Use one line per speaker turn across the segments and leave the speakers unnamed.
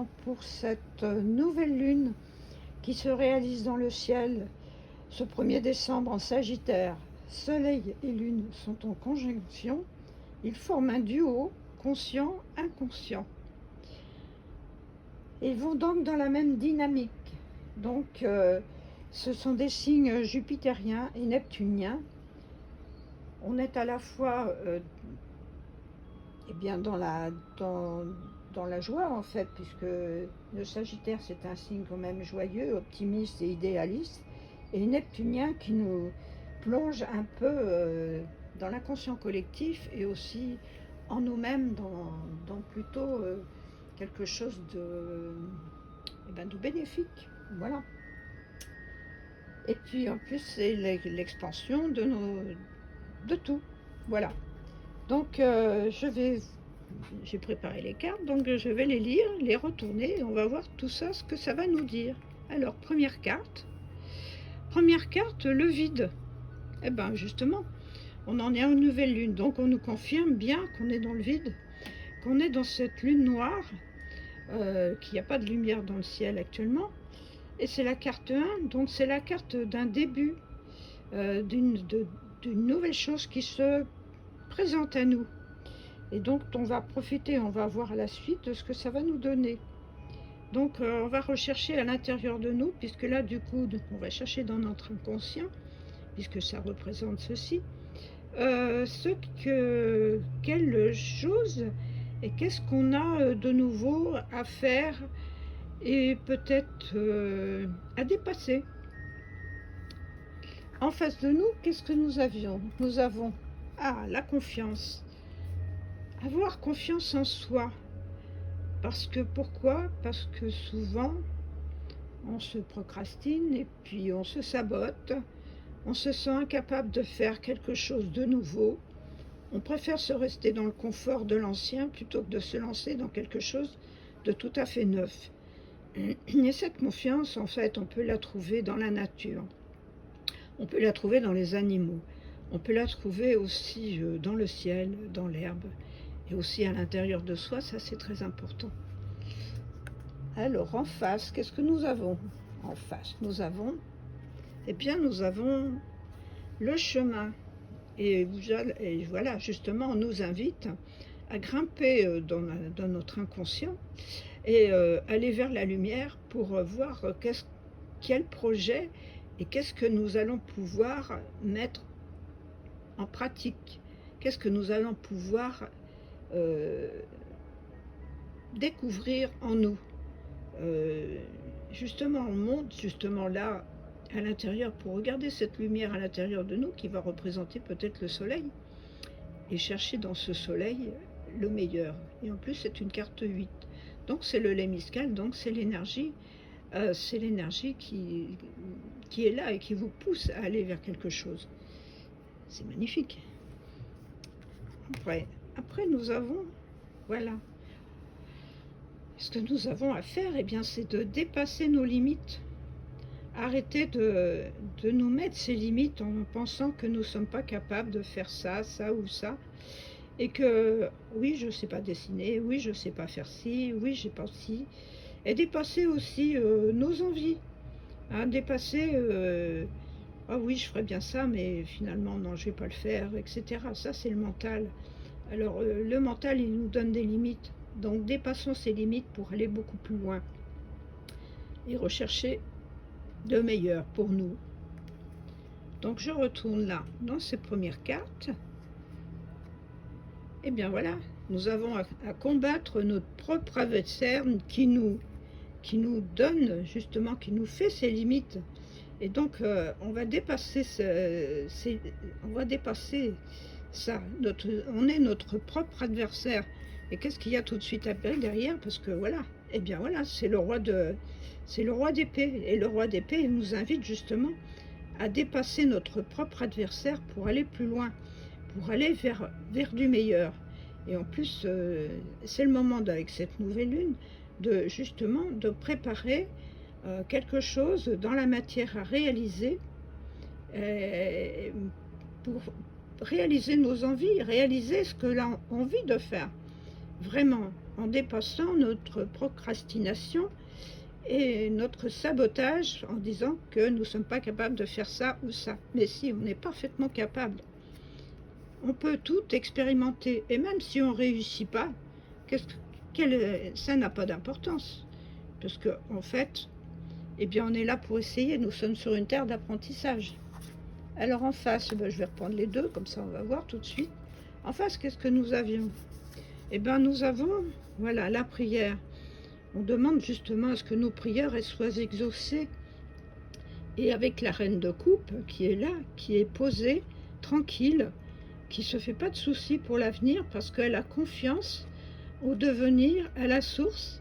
justement pour cette nouvelle lune qui se réalise dans le ciel ce 1er décembre en Sagittaire. Soleil et Lune sont en conjonction, ils forment un duo conscient-inconscient. Ils vont donc dans la même dynamique. Donc ce sont des signes jupitériens et neptuniens. On est à la fois eh bien dans la joie en fait, puisque le Sagittaire c'est un signe quand même joyeux, optimiste et idéaliste, et neptunien qui nous plonge un peu dans l'inconscient collectif et aussi en nous-mêmes, dans plutôt quelque chose de bénéfique, voilà. Et puis en plus c'est l'expansion de tout, voilà. Donc j'ai préparé les cartes, donc je vais les lire, les retourner, et on va voir tout ça, ce que ça va nous dire. Alors, première carte, le vide. Eh bien, justement, on en est en nouvelle lune, donc on nous confirme bien qu'on est dans le vide, qu'on est dans cette lune noire, qu'il n'y a pas de lumière dans le ciel actuellement. Et c'est la carte 1, donc c'est la carte d'un début, d'une nouvelle chose qui se présente à nous. Et donc on va profiter, on va voir la suite de ce que ça va nous donner. Donc on va rechercher à l'intérieur de nous, puisque là du coup on va chercher dans notre inconscient, puisque ça représente ceci, quelle chose et qu'est-ce qu'on a de nouveau à faire et peut-être à dépasser. En face de nous, qu'est-ce que nous avions? Nous avons la confiance. Avoir confiance en soi. Parce que pourquoi? Parce que souvent, on se procrastine et puis on se sabote. On se sent incapable de faire quelque chose de nouveau. On préfère se rester dans le confort de l'ancien plutôt que de se lancer dans quelque chose de tout à fait neuf. Et cette confiance, en fait, on peut la trouver dans la nature. On peut la trouver dans les animaux. On peut la trouver aussi dans le ciel, dans l'herbe. Et aussi à l'intérieur de soi, ça c'est très important. Alors en face, qu'est-ce que nous avons? En face, nous avons le chemin. Et voilà, justement, on nous invite à grimper dans notre inconscient et aller vers la lumière pour voir quel projet et qu'est-ce que nous allons pouvoir mettre en pratique. Qu'est-ce que nous allons pouvoir découvrir en nous. Justement, on monte justement là à l'intérieur pour regarder cette lumière à l'intérieur de nous qui va représenter peut-être le soleil et chercher dans ce soleil le meilleur. Et en plus c'est une carte 8, donc c'est le lémiscal, donc c'est l'énergie qui est là et qui vous pousse à aller vers quelque chose. C'est magnifique. Après nous avons, voilà, ce que nous avons à faire, eh bien, c'est de dépasser nos limites. Arrêter de nous mettre ces limites en pensant que nous ne sommes pas capables de faire ça, ça ou ça. Et que, oui, je ne sais pas dessiner, oui, je ne sais pas faire ci, oui, j'ai pas ci. Et dépasser aussi nos envies. Hein, dépasser, ah oui, je ferais bien ça, mais finalement, non, je ne vais pas le faire, etc. Ça, c'est le mental. Alors, le mental, il nous donne des limites. Donc, dépassons ces limites pour aller beaucoup plus loin. Et rechercher de meilleur pour nous. Donc, je retourne là, dans ces premières cartes. Et bien voilà, nous avons à combattre notre propre adversaire qui nous donne, justement, qui nous fait ses limites. Et donc, on va dépasser ça. On est notre propre adversaire. Et qu'est-ce qu'il y a tout de suite après derrière? Parce que voilà, et bien voilà, c'est le roi d'épée. Et le roi d'épée, il nous invite justement à dépasser notre propre adversaire pour aller plus loin, pour aller vers du meilleur. Et en plus, c'est le moment, avec cette nouvelle lune, justement de préparer quelque chose dans la matière à réaliser, pour réaliser nos envies, réaliser ce que l'on a envie de faire. Vraiment, en dépassant notre procrastination et notre sabotage en disant que nous ne sommes pas capables de faire ça ou ça. Mais si, on est parfaitement capable. On peut tout expérimenter. Et même si on ne réussit pas, ça n'a pas d'importance. Parce qu'en fait, eh bien, on est là pour essayer. Nous sommes sur une terre d'apprentissage. Alors en face, je vais reprendre les deux, comme ça on va voir tout de suite. En face, qu'est-ce que nous avions? Eh bien, nous avons, voilà, la prière. On demande justement à ce que nos prières soient exaucées. Et avec la reine de coupe qui est là, qui est posée, tranquille, qui ne se fait pas de soucis pour l'avenir parce qu'elle a confiance au devenir, à la source,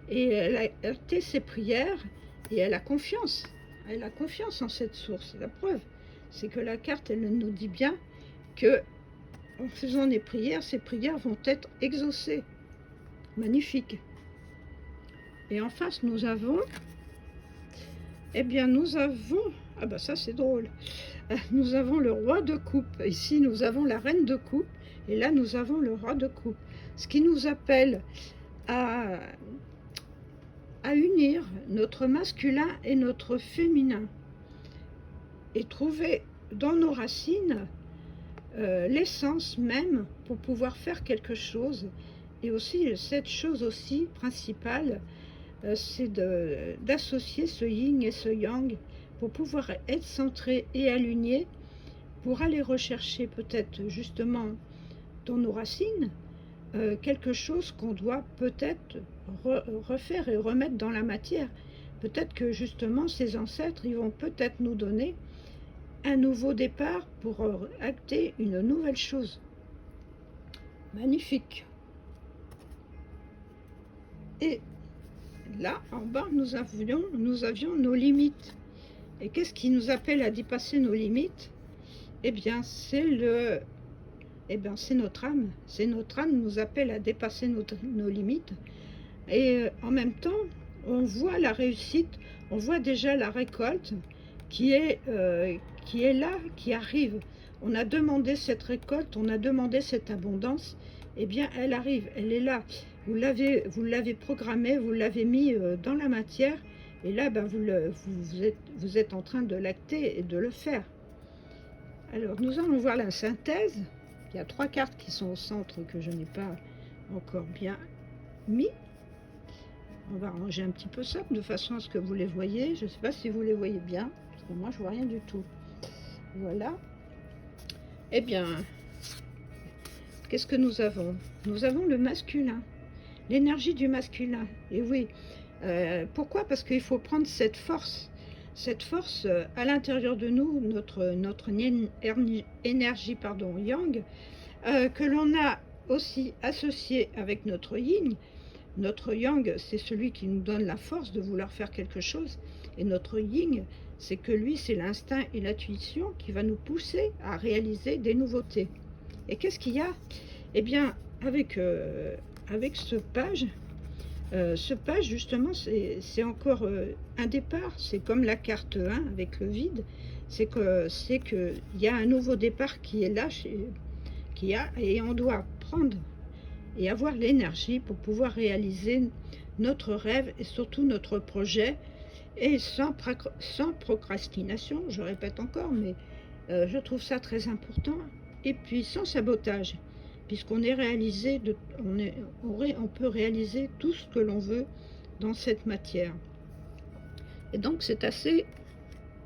et elle a fait ses prières et elle a confiance. Elle a confiance en cette source. La preuve, c'est que la carte, elle nous dit bien que en faisant des prières, ces prières vont être exaucées. Magnifique. Et en face, nous avons, eh bien, nous avons, ah bah ça c'est drôle, nous avons le roi de coupe. Ici, nous avons la reine de coupe, et là, nous avons le roi de coupe. Ce qui nous appelle à unir notre masculin et notre féminin, et trouver dans nos racines l'essence même pour pouvoir faire quelque chose. Et aussi, cette chose aussi principale, c'est d'associer ce yin et ce yang pour pouvoir être centré et aligné, pour aller rechercher peut-être justement dans nos racines quelque chose qu'on doit peut-être refaire et remettre dans la matière. Peut-être que justement ces ancêtres, ils vont peut-être nous donner un nouveau départ pour acter une nouvelle chose. Magnifique. Et là, en bas, nous avions nos limites. Et qu'est-ce qui nous appelle à dépasser nos limites? Eh bien, c'est notre âme. C'est notre âme nous appelle à dépasser nos limites. Et en même temps, on voit la réussite, on voit déjà la récolte qui est là, qui arrive. On a demandé cette récolte, on a demandé cette abondance. Eh bien, elle arrive, elle est là. Vous l'avez programmée, vous l'avez mis dans la matière. Et là, vous êtes en train de l'acter et de le faire. Alors, nous allons voir la synthèse. Il y a 3 cartes qui sont au centre que je n'ai pas encore bien mis. On va ranger un petit peu ça, de façon à ce que vous les voyez. Je ne sais pas si vous les voyez bien, parce que moi, je ne vois rien du tout. Voilà. Eh bien, qu'est-ce que nous avons? Nous avons le masculin, l'énergie du masculin. Et oui, pourquoi? Parce qu'il faut prendre cette force à l'intérieur de nous, notre énergie yang, que l'on a aussi associée avec notre yin. Notre yang, c'est celui qui nous donne la force de vouloir faire quelque chose, et notre yin, c'est que lui, c'est l'instinct et l'intuition qui va nous pousser à réaliser des nouveautés. Et qu'est-ce qu'il y a? Eh bien, avec ce page, justement, c'est encore un départ. C'est comme la carte 1 avec le vide. C'est qu'il y a un nouveau départ qui est là, et on doit prendre et avoir l'énergie pour pouvoir réaliser notre rêve et surtout notre projet, et sans procrastination, je répète encore, mais je trouve ça très important, et puis sans sabotage, puisqu'on est réalisé, on peut réaliser tout ce que l'on veut dans cette matière. Et donc c'est assez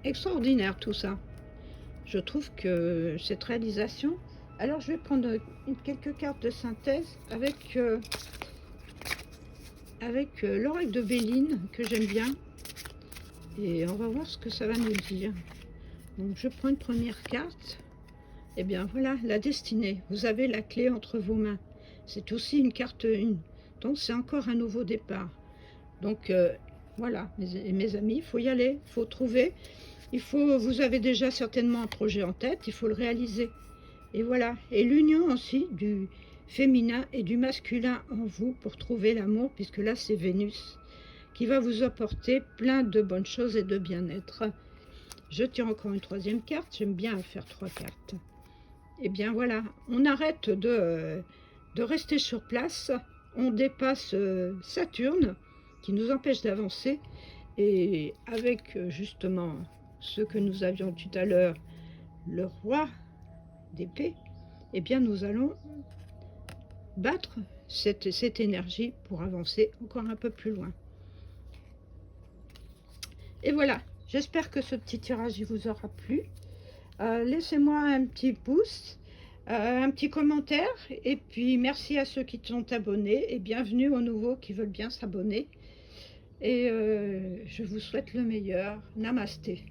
extraordinaire tout ça. Je trouve que cette réalisation... Alors je vais prendre quelques cartes de synthèse avec l'oracle de Béline, que j'aime bien. Et on va voir ce que ça va nous dire. Donc je prends une première carte. Et bien voilà, la destinée. Vous avez la clé entre vos mains. C'est aussi une carte 1. Donc c'est encore un nouveau départ. Donc voilà, mes amis, il faut y aller, il faut trouver. Vous avez déjà certainement un projet en tête, il faut le réaliser. Et voilà, et l'union aussi du féminin et du masculin en vous pour trouver l'amour, puisque là c'est Vénus qui va vous apporter plein de bonnes choses et de bien-être. Je tire encore une troisième carte, j'aime bien faire 3 cartes. Et bien voilà, on arrête de rester sur place, on dépasse Saturne, qui nous empêche d'avancer. Et avec justement ce que nous avions tout à l'heure, le roi d'épée, eh bien nous allons battre cette énergie pour avancer encore un peu plus loin. Et voilà, j'espère que ce petit tirage vous aura plu. Laissez-moi un petit pouce, un petit commentaire, et puis merci à ceux qui sont abonnés, et bienvenue aux nouveaux qui veulent bien s'abonner. Et je vous souhaite le meilleur. Namasté.